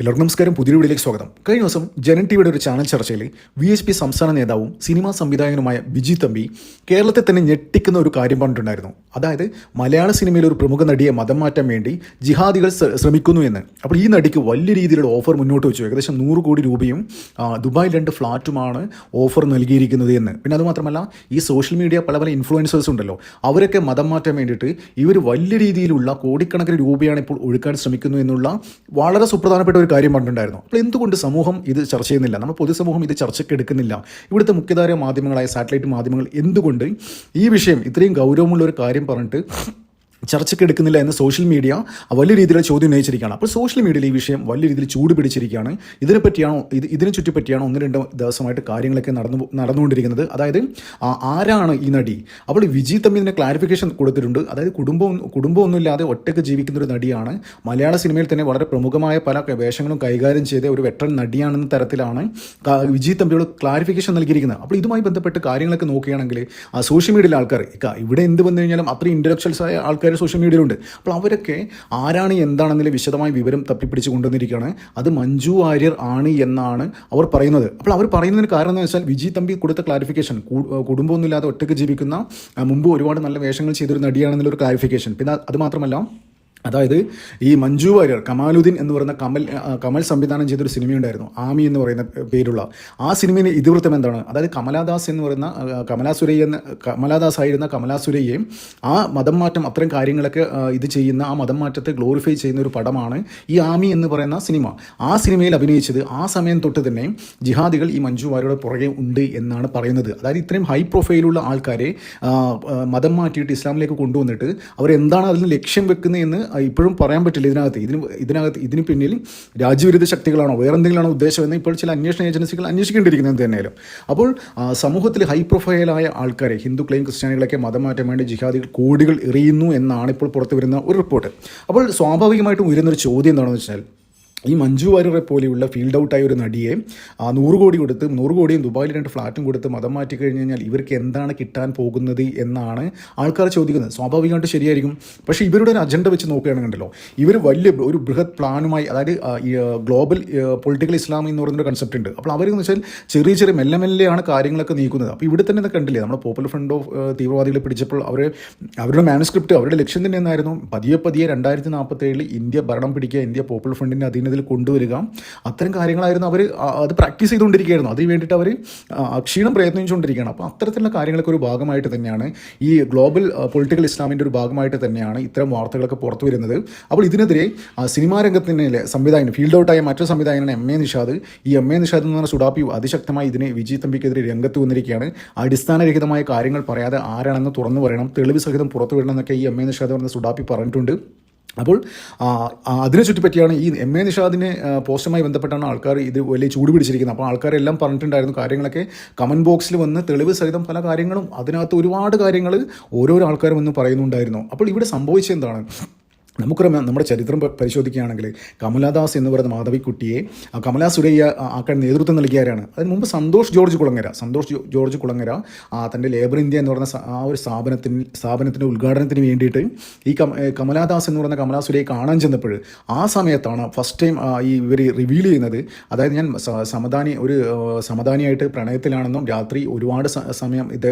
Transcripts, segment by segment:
എല്ലാവർക്കും നമസ്കാരം. പുതിയ വീഡിയോയിലേക്ക് സ്വാഗതം. കഴിഞ്ഞ ദിവസം ജനൻ ടിവിയുടെ ഒരു ചാനൽ ചർച്ചയിൽ VHP സംസ്ഥാന നേതാവും സിനിമാ സംവിധായകനുമായ ബിജി തമ്പി കേരളത്തെ തന്നെ ഞെട്ടിക്കുന്ന ഒരു കാര്യം പറഞ്ഞിട്ടുണ്ടായിരുന്നു. അതായത് മലയാള സിനിമയിൽ ഒരു പ്രമുഖ നടിയെ മതം മാറ്റാൻ വേണ്ടി ജിഹാദികൾ ശ്രമിക്കുന്നു എന്ന്. അപ്പോൾ ഈ നടിക്ക് വലിയ രീതിയിലുള്ള ഓഫർ മുന്നോട്ട് വെച്ചു. ഏകദേശം 100 കോടി രൂപയും ദുബായിൽ 2 ഫ്ലാറ്റുമാണ് ഓഫർ നൽകിയിരിക്കുന്നത് എന്ന്. പിന്നെ അതുമാത്രമല്ല, ഈ സോഷ്യൽ മീഡിയ പല ഇൻഫ്ലുവൻസേഴ്സ് ഉണ്ടല്ലോ, അവരൊക്കെ മതം മാറ്റാൻ വേണ്ടിയിട്ട് ഇവർ വലിയ രീതിയിലുള്ള കോടിക്കണക്കിന് രൂപയാണ് ഇപ്പോൾ ഒഴുക്കാൻ ശ്രമിക്കുന്നു എന്നുള്ള വളരെ സുപ്രധാനപ്പെട്ട ഒരു കാര്യം പറഞ്ഞിട്ടുണ്ടായിരുന്നു. അപ്പോൾ എന്തുകൊണ്ട് സമൂഹം ഇത് ചർച്ച ചെയ്യുന്നില്ല? നമ്മൾ പൊതുസമൂഹം ഇത് ചർച്ചയ്ക്ക് എടുക്കുന്നില്ല? ഇവിടുത്തെ മുഖ്യധാര മാധ്യമങ്ങളായ സാറ്റലൈറ്റ് മാധ്യമങ്ങൾ എന്തുകൊണ്ട് ഈ വിഷയം ഇത്രയും ഗൗരവമുള്ള ഒരു കാര്യം പറഞ്ഞിട്ട് ചർച്ചയ്ക്ക് എടുക്കുന്നില്ല എന്ന് സോഷ്യൽ മീഡിയ വലിയ രീതിയിലുള്ള ചോദ്യം ഉന്നയിച്ചിരിക്കുകയാണ്. അപ്പോൾ സോഷ്യൽ മീഡിയയിൽ ഈ വിഷയം വലിയ രീതിയിൽ ചൂട് പിടിച്ചിരിക്കുകയാണ്. ഇതിനെ ചുറ്റിപ്പറ്റിയാണോ 1-2 ദിവസമായിട്ട് കാര്യങ്ങളൊക്കെ നടന്നുകൊണ്ടിരിക്കുന്നത്. അതായത് ആരാണ് ഈ നടി? അപ്പോൾ വിജി തമ്പി ഇതിന് ക്ലാരിഫിക്കേഷൻ കൊടുത്തിട്ടുണ്ട്. അതായത് കുടുംബമൊന്നുമില്ലാതെ ഒറ്റയ്ക്ക് ജീവിക്കുന്ന ഒരു നടിയാണ്. മലയാള സിനിമയിൽ തന്നെ വളരെ പ്രമുഖമായ പല വേഷങ്ങളും കൈകാര്യം ചെയ്ത ഒരു വെറ്ററൻ നടിയാണെന്ന തരത്തിലാണ് വിജി തമ്പിയോട് ക്ലാരിഫിക്കേഷൻ നൽകിയിരിക്കുന്നത്. അപ്പോൾ ഇതുമായി ബന്ധപ്പെട്ട് കാര്യങ്ങളൊക്കെ നോക്കുകയാണെങ്കിൽ സോഷ്യൽ മീഡിയയിലെ ആൾക്കാർ ഇവിടെ എന്ത് വന്നു കഴിഞ്ഞാലും അത്രയും ഇൻ്റലക്ച്വൽസ് ആയ ആൾക്കാർ സോഷ്യൽ മീഡിയയിലുണ്ട്. അപ്പോൾ അവരൊക്കെ ആരാണ് എന്താണെന്നുള്ള വിശദമായ വിവരം തപ്പിപ്പിടിച്ച് കൊണ്ടുവന്നിരിക്കുകയാണ്. അത് മഞ്ജു വാര്യർ ആണ് എന്നാണ് അവർ പറയുന്നത്. അപ്പോൾ അവർ പറയുന്നതിന് കാരണം എന്ന് വെച്ചാൽ വിജി തമ്പി കൊടുത്ത ക്ലാരിഫിക്കേഷൻ, കുടുംബമൊന്നുമില്ലാതെ ഒറ്റയ്ക്ക് ജീവിക്കുന്ന, മുമ്പ് ഒരുപാട് നല്ല വേഷങ്ങൾ ചെയ്തൊരു നടിയാണെന്നുള്ളൊരു ക്ലാരിഫിക്കേഷൻ. പിന്നെ അതുമാത്രമല്ല, അതായത് ഈ മഞ്ജു വാര്യർ കമാലുദ്ദീൻ എന്ന് പറയുന്ന കമൽ സംവിധാനം ചെയ്തൊരു സിനിമയുണ്ടായിരുന്നു, ആമി എന്ന് പറയുന്ന പേരുള്ള. ആ സിനിമയിലെ ഇതിവൃത്തം എന്താണ്? അതായത് കമലാദാസ് എന്ന് പറയുന്ന കമലാദാസ് ആയിരുന്ന കമലാസുരയ്യെ ആ മതം മാറ്റം അത്തരം കാര്യങ്ങളൊക്കെ ഇത് ചെയ്യുന്ന, ആ മതം മാറ്റത്തെ ഗ്ലോറിഫൈ ചെയ്യുന്ന ഒരു പടമാണ് ഈ ആമി എന്ന് പറയുന്ന സിനിമ. ആ സിനിമയിൽ അഭിനയിച്ചത് ആ സമയം തൊട്ട് തന്നെ ജിഹാദികൾ ഈ മഞ്ജു വാര്യരുടെ പുറകെ ഉണ്ട് എന്നാണ് പറയുന്നത്. അതായത് ഇത്രയും ഹൈ പ്രൊഫൈലുള്ള ആൾക്കാരെ മതം മാറ്റിയിട്ട് ഇസ്ലാമിലേക്ക് കൊണ്ടുവന്നിട്ട് അവരെന്താണ് അതിന് ലക്ഷ്യം വെക്കുന്നത് എന്ന് ഇപ്പോഴും പറയാൻ പറ്റില്ല. ഇതിന് പിന്നിൽ രാജ്യവിരുദ്ധ ശക്തികളാണോ വേറെ എന്തെങ്കിലാണോ ഉദ്ദേശം എന്ന് ഇപ്പോൾ ചില അന്വേഷണ ഏജൻസികൾ അന്വേഷിക്കേണ്ടിയിരിക്കുന്നത് തന്നെയാലും. അപ്പോൾ സമൂഹത്തിൽ ഹൈ പ്രൊഫൈലായ ആൾക്കാരെ, ഹിന്ദുക്കളെയും ക്രിസ്ത്യാനികളൊക്കെ മതം മാറ്റാൻ വേണ്ടി ജിഹാദികൾ കോടികൾ എറിയുന്നു എന്നാണ് ഇപ്പോൾ പുറത്തു വരുന്ന ഒരു റിപ്പോർട്ട്. അപ്പോൾ സ്വാഭാവികമായിട്ടും ഉയരുന്നൊരു ചോദ്യം എന്താണെന്ന് വെച്ചാൽ, ഈ മഞ്ജു വാര്യരെ പോലെയുള്ള ഫീൽഡ് ഔട്ടായ ഒരു നടിയെ 100 കോടി കൊടുത്ത്, 100 കോടിയും ദുബായിൽ 2 ഫ്ലാറ്റും കൊടുത്ത് മതം മാറ്റി കഴിഞ്ഞ് കഴിഞ്ഞാൽ ഇവർക്ക് എന്താണ് കിട്ടാൻ പോകുന്നത് എന്നാണ് ആൾക്കാർ ചോദിക്കുന്നത്. സ്വാഭാവികമായിട്ട് ശരിയായിരിക്കും. പക്ഷേ ഇവരുടെ ഒരു അജണ്ട വെച്ച് നോക്കുകയാണെന്നുണ്ടല്ലോ, ഇവർ വലിയ ഒരു ബൃഹത് പ്ലാനുമായി, അതായത് ഈ ഗ്ലോബൽ പൊളിറ്റിക്കൽ ഇസ്ലാം എന്ന് പറയുന്നൊരു കൺസെപ്റ്റ് ഉണ്ട്. അപ്പോൾ അവരെന്ന് വെച്ചാൽ ചെറിയ മെല്ലെയാണ് കാര്യങ്ങളൊക്കെ നീക്കുന്നത്. അപ്പോൾ ഇവിടെ തന്നെ കണ്ടില്ലേ, നമ്മുടെ പോപ്പുലർ ഫ്രണ്ട് ഓഫ് തീവ്രവാദികളെ പിടിച്ചപ്പോൾ അവരുടെ മാനുസ്ക്രിപ്റ്റ്, അവരുടെ ലക്ഷ്യം തന്നെ എന്നായിരുന്നു, പതിയെ 2047 ഇന്ത്യ ഭരണം പിടിക്കുക, ഇന്ത്യ പോപ്പുലർ ഫ്രണ്ടിൻ്റെ അധീനത്തിൽ കൊണ്ടുവരിക. അത്തരം കാര്യങ്ങളായിരുന്നു അവർ അത് പ്രാക്ടീസ് ചെയ്തുകൊണ്ടിരിക്കുകയായിരുന്നു. അതിന് വേണ്ടിയിട്ട് അവർ അക്ഷീണം പ്രയത്നിച്ചുകൊണ്ടിരിക്കുകയാണ്. അപ്പോൾ അത്തരത്തിലുള്ള കാര്യങ്ങളൊക്കെ ഒരു ഭാഗമായിട്ട് തന്നെയാണ്, ഈ ഗ്ലോബൽ പൊളിറ്റിക്കൽ ഇസ്ലാമിൻ്റെ ഒരു ഭാഗമായിട്ട് തന്നെയാണ് ഇത്തരം വാർത്തകളൊക്കെ പുറത്തു വരുന്നത്. അപ്പോൾ ഇതിനെതിരെ സിനിമാ രംഗത്തിൻ്റെ സംവിധായകൻ, ഫീൽഡ് ഔട്ടായ മറ്റൊരു സംവിധായകനാണ് MA നിഷാദ്. ഈ MA നിഷാദ് എന്ന് പറഞ്ഞ സുഡാപ്പി അതിശക്തമായി ഇതിനെ വിജി തമ്പിക്കെതിരെ രംഗത്ത് വന്നിരിക്കുകയാണ്. അടിസ്ഥാനരഹിതമായ കാര്യങ്ങൾ പറയാതെ ആരാണെന്ന് തുറന്നു പറയണം, തെളിവ് സഹിതം പുറത്തു വിടണം എന്നൊക്കെ ഈ MA നിഷാദ് പറഞ്ഞ സുഡാപ്പി പറഞ്ഞിട്ടുണ്ട്. അപ്പോൾ അതിനെ ചുറ്റിപ്പറ്റിയാണ് ഈ MA നിഷാദിനെ പോസ്റ്റുമായി ബന്ധപ്പെട്ടാണ് ആൾക്കാർ ഇത് വലിയ ചൂട് പിടിച്ചിരിക്കുന്നത്. അപ്പോൾ ആൾക്കാരെല്ലാം പറഞ്ഞിട്ടുണ്ടായിരുന്നു കാര്യങ്ങളൊക്കെ കമൻറ്റ് ബോക്സിൽ വന്ന് തെളിവ് സഹിതം പല കാര്യങ്ങളും, അതിനകത്ത് ഒരുപാട് കാര്യങ്ങൾ ഓരോരോ ആൾക്കാരും വന്ന് പറയുന്നുണ്ടായിരുന്നു. അപ്പോൾ ഇവിടെ സംഭവിച്ചത് എന്താണ്? നമുക്കറിയാം, നമ്മുടെ ചരിത്രം പരിശോധിക്കുകയാണെങ്കിൽ കമലാദാസ് എന്ന് പറയുന്ന മാധവിക്കുട്ടിയെ കമലാ സുരയ്യ ആക്കാൻ നേതൃത്വം നൽകിയാരാണ്. അതിന് മുമ്പ് സന്തോഷ് ജോർജ് കുളങ്ങര തൻ്റെ ലേബർ ഇന്ത്യ എന്ന് പറയുന്ന ആ ഒരു സ്ഥാപനത്തിൻ്റെ ഉദ്ഘാടനത്തിന് വേണ്ടിയിട്ട് ഈ കമലാദാസ് എന്ന് പറയുന്ന കമലാ സുരയ്യെ കാണാൻ ചെന്നപ്പോൾ ആ സമയത്താണ് ഫസ്റ്റ് ടൈം ഈ ഇവർ റിവീൽ ചെയ്യുന്നത്. അതായത് ഞാൻ സമദാനിയായിട്ട് പ്രണയത്തിലാണെന്നും രാത്രി ഒരുപാട് സമയം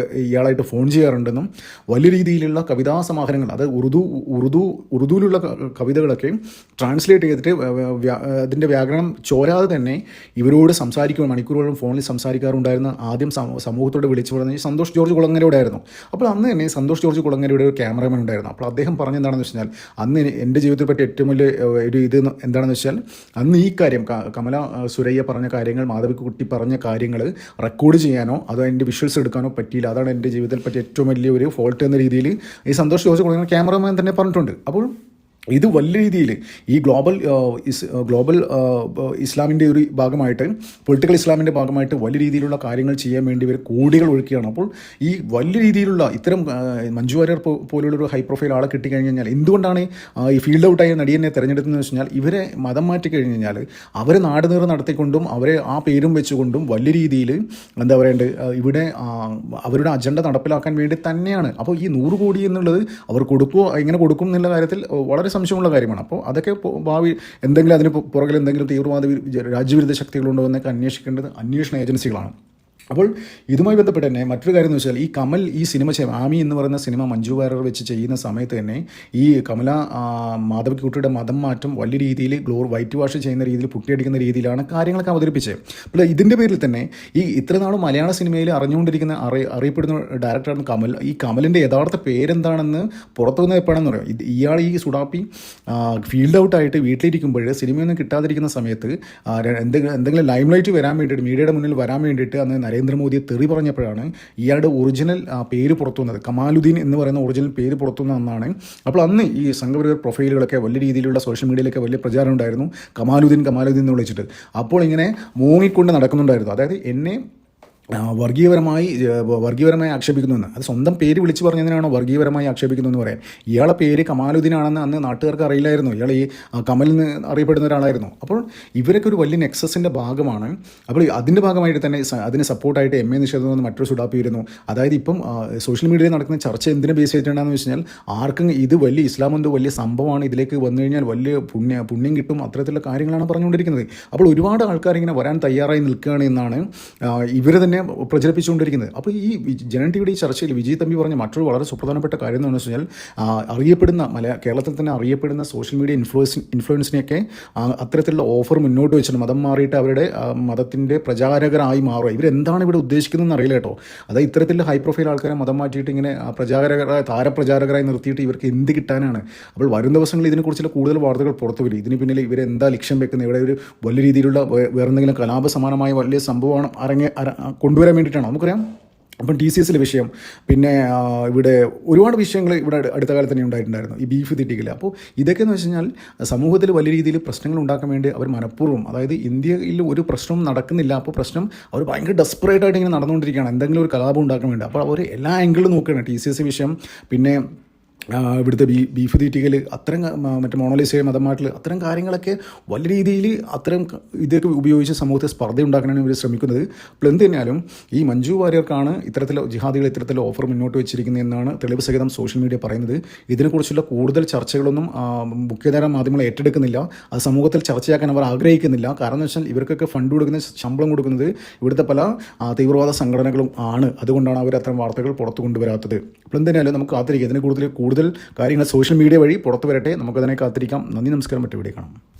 ഇയാളായിട്ട് ഫോൺ ചെയ്യാറുണ്ടെന്നും വലിയ രീതിയിലുള്ള കവിതാ സമാഹാരങ്ങൾ, അതായത് ഉറുദുവിലുള്ള കവിതകളൊക്കെ ട്രാൻസ്ലേറ്റ് ചെയ്തിട്ട് അതിൻ്റെ വ്യാകരണം ചോരാതെ തന്നെ ഇവരോട് മണിക്കൂറുകളും ഫോണിൽ സംസാരിക്കാറുണ്ടായിരുന്ന ആദ്യം സമൂഹത്തോട് വിളിച്ചു പറഞ്ഞത് സന്തോഷ് ജോർജ് കുളങ്ങരയോടായിരുന്നു. അപ്പോൾ അന്ന് തന്നെ സന്തോഷ് ജോർജ് കുളങ്ങരയുടെ ഒരു ക്യാമറമാൻ ഉണ്ടായിരുന്നു. അപ്പോൾ അദ്ദേഹം പറഞ്ഞെന്താണെന്ന് വെച്ചാൽ, അന്ന് എൻ്റെ ജീവിതത്തിൽ പറ്റിയ ഏറ്റവും വലിയ ഒരു ഇത് എന്താണെന്ന് വെച്ചാൽ, അന്ന് ഈ കാര്യം കമല സുരയ്യ പറഞ്ഞ കാര്യങ്ങൾ, മാധവിക്കുട്ടി പറഞ്ഞ കാര്യങ്ങൾ റെക്കോർഡ് ചെയ്യാനോ അതോ അതിൻ്റെ വിഷ്വൽസ് എടുക്കാനോ പറ്റിയില്ല. അതാണ് എൻ്റെ ജീവിതത്തിൽ പറ്റിയ ഏറ്റവും വലിയ ഒരു ഫോൾട്ട് എന്ന രീതിയിൽ ഈ സന്തോഷ് ജോർജ് കുളങ്ങര ക്യാമറമാൻ തന്നെ പറഞ്ഞിട്ടുണ്ട്. അപ്പോൾ ഇത് വലിയ രീതിയിൽ ഈ ഗ്ലോബൽ ഇസ്ലാമിൻ്റെ ഒരു ഭാഗമായിട്ട്, പൊളിറ്റിക്കൽ ഇസ്ലാമിൻ്റെ ഭാഗമായിട്ട് വലിയ രീതിയിലുള്ള കാര്യങ്ങൾ ചെയ്യാൻ വേണ്ടി ഇവർ കോടികൾ ഒഴുക്കുകയാണ്. അപ്പോൾ ഈ വലിയ രീതിയിലുള്ള ഇത്തരം മഞ്ജു വാര്യർ പോലുള്ളൊരു ഹൈ പ്രൊഫൈൽ ആളെ കിട്ടിക്കഴിഞ്ഞാൽ എന്തുകൊണ്ടാണ് ഈ ഫീൽഡ് ഔട്ടായ നടിയെ തിരഞ്ഞെടുത്തതെന്ന് വെച്ച് കഴിഞ്ഞാൽ, ഇവരെ മതം മാറ്റി കഴിഞ്ഞാൽ അവരെ നാടുനീർ നടത്തിക്കൊണ്ടും അവരെ ആ പേരും വെച്ചുകൊണ്ടും വലിയ രീതിയിൽ എന്താ പറയേണ്ടത്, ഇവിടെ അവരുടെ അജണ്ട നടപ്പിലാക്കാൻ വേണ്ടി തന്നെയാണ്. അപ്പോൾ ഈ 100 കോടി എന്നുള്ളത് അവർ എങ്ങനെ കൊടുക്കും എന്നുള്ള കാര്യത്തിൽ വളരെ സംശയമുള്ള കാര്യമാണ്. അപ്പോൾ അതൊക്കെ ഭാവി എന്തെങ്കിലും അതിന് പുറകിൽ എന്തെങ്കിലും തീവ്രവാദ രാജ്യവിരുദ്ധ ശക്തികളുണ്ടോ എന്നൊക്കെ അന്വേഷിക്കേണ്ടത് അന്വേഷണ ഏജൻസികളാണ്. അപ്പോൾ ഇതുമായി ബന്ധപ്പെട്ട് തന്നെ മറ്റൊരു കാര്യം എന്ന് വെച്ചാൽ ഈ കമൽ ഈ സിനിമ ആമി എന്ന് പറയുന്ന സിനിമ മഞ്ജു വാര്യർ വെച്ച് ചെയ്യുന്ന സമയത്ത് തന്നെ ഈ കമല മാധവിക്കുട്ടിയുടെ മതം മാറ്റം വലിയ രീതിയിൽ വൈറ്റ് വാഷ് ചെയ്യുന്ന രീതിയിൽ പുട്ടിയടിക്കുന്ന രീതിയിലാണ് കാര്യങ്ങളൊക്കെ അവതരിപ്പിച്ചത്. അപ്പോൾ ഇതിൻ്റെ പേരിൽ തന്നെ ഈ ഇത്രനാളും മലയാള സിനിമയിൽ അറിഞ്ഞുകൊണ്ടിരിക്കുന്ന അറിയപ്പെടുന്ന ഡയറക്ടറാണ് കമൽ. ഈ കമലിൻ്റെ യഥാർത്ഥ പേരെന്താണെന്ന് പുറത്തു വന്നത് എപ്പോഴാണെന്ന് പറയാം. ഇയാൾ ഈ സുഡാപ്പി ഫീൽഡ് ഔട്ടായിട്ട് വീട്ടിലിരിക്കുമ്പോൾ സിനിമയൊന്നും കിട്ടാതിരിക്കുന്ന സമയത്ത് എന്തെങ്കിലും ലൈം ലൈറ്റ് വരാൻ വേണ്ടിയിട്ട് മീഡിയയുടെ മുന്നിൽ വരാൻ വേണ്ടിയിട്ട് അന്ന് നരേന്ദ്രമോദിയെ തെറി പറഞ്ഞപ്പോഴാണ് ഇയാളുടെ ഒറിജിനൽ പേര് പുറത്തു വന്നത്. കമാലുദ്ദീൻ എന്ന് പറയുന്ന ഒറിജിനൽ പേര് പുറത്തു വന്നതാണ്. അപ്പോൾ അന്ന് ഈ സംഘപരിവാർ പ്രൊഫൈലുകളൊക്കെ വലിയ രീതിയിലുള്ള സോഷ്യൽ മീഡിയയിലൊക്കെ വലിയ പ്രചാരം ഉണ്ടായിരുന്നു, കമാലുദ്ദീൻ എന്ന് വിളിച്ചിട്ട്. അപ്പോൾ ഇങ്ങനെ മൂങ്ങിക്കൊണ്ട് നടക്കുന്നുണ്ടായിരുന്നു. അതായത് എന്നെ വർഗീയപരമായി ആക്ഷേപിക്കുന്നുവെന്ന്. അത് സ്വന്തം പേര് വിളിച്ചു പറഞ്ഞതിനാണോ വർഗീയപരമായി ആക്ഷേപിക്കുന്നു എന്ന് പറയാൻ? ഇയാളെ പേര് കമാലുദ്ദീനാണെന്ന് അന്ന് നാട്ടുകാർക്ക് അറിയില്ലായിരുന്നു. ഇയാൾ ഈ കമലിന് അറിയപ്പെടുന്ന ഒരാളായിരുന്നു. അപ്പോൾ ഇവരൊക്കെ ഒരു വലിയ നെക്സസിൻ്റെ ഭാഗമാണ്. അപ്പോൾ അതിൻ്റെ ഭാഗമായിട്ട് തന്നെ അതിന് സപ്പോർട്ടായിട്ട് MA നിഷേധം എന്ന് മറ്റൊരു സുഡാപ്പി വരുന്നു. അതായത് ഇപ്പം സോഷ്യൽ മീഡിയയിൽ നടക്കുന്ന ചർച്ച എന്തിനെ ബേസ് ചെയ്തിട്ടുണ്ടെന്ന് വെച്ച് കഴിഞ്ഞാൽ ആർക്കും ഇത് വലിയ ഇസ്ലാം എന്തോ വലിയ സംഭവമാണ്, ഇതിലേക്ക് വന്നു കഴിഞ്ഞാൽ വലിയ പുണ്യം കിട്ടും, അത്തരത്തിലുള്ള കാര്യങ്ങളാണ് പറഞ്ഞുകൊണ്ടിരിക്കുന്നത്. അപ്പോൾ ഒരുപാട് ആൾക്കാർ ഇങ്ങനെ വരാൻ തയ്യാറായി നിൽക്കുകയാണ് എന്നാണ് ഇവർ തന്നെ പ്രചരിപ്പിച്ചുകൊണ്ടിരിക്കുന്നത്. അപ്പോൾ ഈ ജനൻ ടിവിയുടെ ഈ ചർച്ചയിൽ വിജയ് തമ്പി പറഞ്ഞ മറ്റൊരു വളരെ സുപ്രധാനപ്പെട്ട കാര്യം എന്ന് വെച്ച് കഴിഞ്ഞാൽ അറിയപ്പെടുന്ന കേരളത്തിൽ തന്നെ അറിയപ്പെടുന്ന സോഷ്യൽ മീഡിയ ഇൻഫ്ലുവൻസിനെയൊക്കെ അത്തരത്തിലുള്ള ഓഫർ മുന്നോട്ട് വെച്ചിട്ട് മതം മാറിയിട്ട് അവരുടെ മതത്തിൻ്റെ പ്രചാരകരായി മാറുക. ഇവരെന്താണ് ഇവിടെ ഉദ്ദേശിക്കുന്നതെന്ന് അറിയില്ല കേട്ടോ. അതായത് ഇത്തരത്തിലുള്ള ഹൈ പ്രൊഫൈൽ ആൾക്കാരെ മതം മാറ്റിയിട്ട് ഇങ്ങനെ താരപ്രചാരകരായി നിർത്തിയിട്ട് ഇവർക്ക് എന്ത് കിട്ടാനാണ്? അപ്പോൾ വരും ദിവസങ്ങളിൽ ഇതിനെക്കുറിച്ചുള്ള കൂടുതൽ വാർത്തകൾ പുറത്തു വരും. ഇതിന് പിന്നിൽ ഇവരെന്താ ലക്ഷ്യം വെക്കുന്നത്? ഇവിടെ ഒരു വലിയ രീതിയിലുള്ള വേറെന്തെങ്കിലും കലാപ സമാനമായ വലിയ സംഭവമാണ് കൊണ്ടുവരാൻ വേണ്ടിയിട്ടാണ് നമുക്കറിയാം. അപ്പം TCSലെ വിഷയം, പിന്നെ ഇവിടെ ഒരുപാട് വിഷയങ്ങൾ ഇവിടെ അടുത്ത കാലത്ത് തന്നെ ഉണ്ടായിട്ടുണ്ടായിരുന്നു, ഈ ബീഫ് തീറ്റിക്കൽ. അപ്പോൾ ഇതൊക്കെയെന്ന് വെച്ച് കഴിഞ്ഞാൽ സമൂഹത്തിൽ വലിയ രീതിയിൽ പ്രശ്നങ്ങൾ ഉണ്ടാക്കാൻ വേണ്ടി അവർ മനഃപൂർവ്വം, അതായത് ഇന്ത്യയിൽ ഒരു പ്രശ്നവും നടക്കുന്നില്ല, അപ്പോൾ പ്രശ്നം അവർ ഭയങ്കര ഡെസ്പറേറ്റായിട്ട് ഇങ്ങനെ നടന്നുകൊണ്ടിരിക്കുകയാണ് എന്തെങ്കിലും ഒരു കലാപം ഉണ്ടാക്കാൻ വേണ്ടി. അപ്പോൾ അവർ എല്ലാ ആംഗിളും നോക്കുകയാണ്. TCS വിഷയം, പിന്നെ ഇവിടുത്തെ ബീഫ് തീറ്റിക്കൽ, അത്തരം മറ്റേ മോണോലിസയും മതമാട്ടിൽ അത്തരം കാര്യങ്ങളൊക്കെ വലിയ രീതിയിൽ അത്തരം ഇതൊക്കെ ഉപയോഗിച്ച് സമൂഹത്തെ സ്പർദ്ധ ഉണ്ടാക്കാനാണ് ഇവർ ശ്രമിക്കുന്നത്. അപ്പോൾ എന്ത് തന്നെയാലും ഈ മഞ്ജു വാര്യർക്കാണ് ഇത്തരത്തിലുള്ള ജിഹാദികൾ ഇത്തരത്തിലുള്ള ഓഫർ മുന്നോട്ട് വെച്ചിരിക്കുന്നത് എന്നാണ് തെളിവ് സഹിതം സോഷ്യൽ മീഡിയ പറയുന്നത്. ഇതിനെക്കുറിച്ചുള്ള കൂടുതൽ ചർച്ചകളൊന്നും മുഖ്യധാര മാധ്യമങ്ങൾ ഏറ്റെടുക്കുന്നില്ല, അത് സമൂഹത്തിൽ ചർച്ചയാക്കാൻ അവർ ആഗ്രഹിക്കുന്നില്ല. കാരണം എന്ന് വെച്ചാൽ ഇവർക്കൊക്കെ ഫണ്ട് കൊടുക്കുന്ന, ശമ്പളം കൊടുക്കുന്നത് ഇവിടുത്തെ പല തീവ്രവാദ സംഘടനകളും ആണ്. അതുകൊണ്ടാണ് അവർ അത്തരം വാർത്തകൾ പുറത്തു കൊണ്ടുവരാത്തത്. അപ്പോൾ എന്തിനാലും നമുക്ക് കാത്തിരിക്കാം. ഇതിനെ കൂടുതൽ കാര്യങ്ങൾ സോഷ്യൽ മീഡിയ വഴി പുറത്തു വരട്ടെ. നമുക്കതിനെ കാത്തിരിക്കാം. നന്ദി, നമസ്കാരം. മറ്റു വീഡിയോ കാണാം.